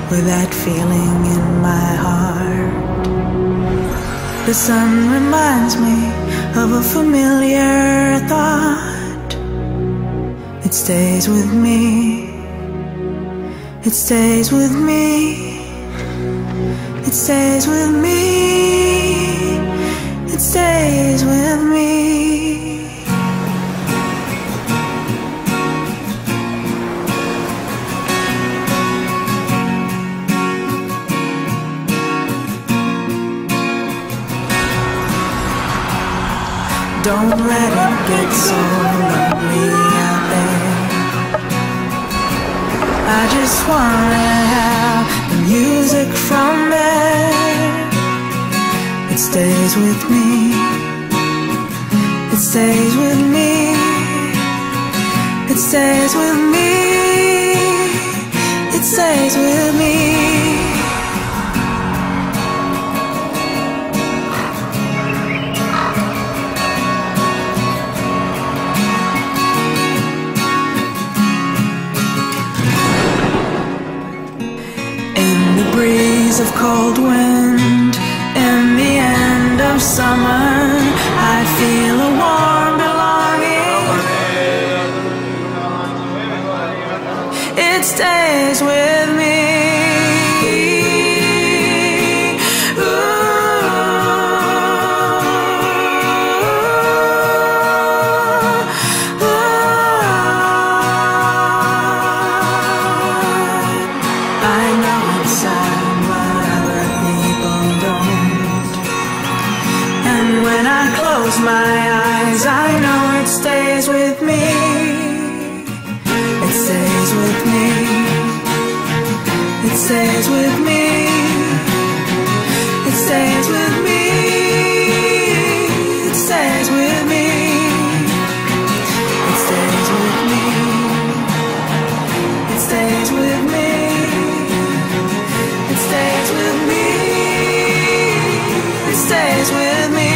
with that feeling in my heart. The sun reminds me of a familiar thought. It stays with me. It stays with me. It stays with me. It stays with me. Don't let it get so lonely out there. I just wanna have the music from there. It stays with me. It stays with me. It stays with me. It stays with me. Breeze of cold wind in the end of summer, I feel a warm belonging. It stays with me. When I close my eyes, I know it stays with me. It stays with me. It stays with me. It stays with me. It stays with me. It stays with me. It stays with me. It stays with me. It stays with me.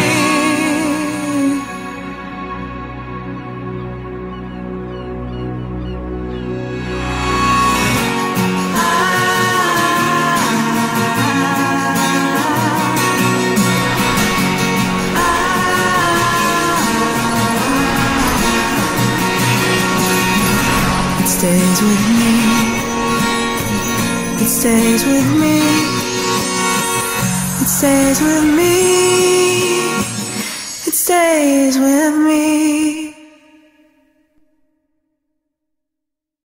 It stays with me. It stays with me. It stays with me. It stays with me.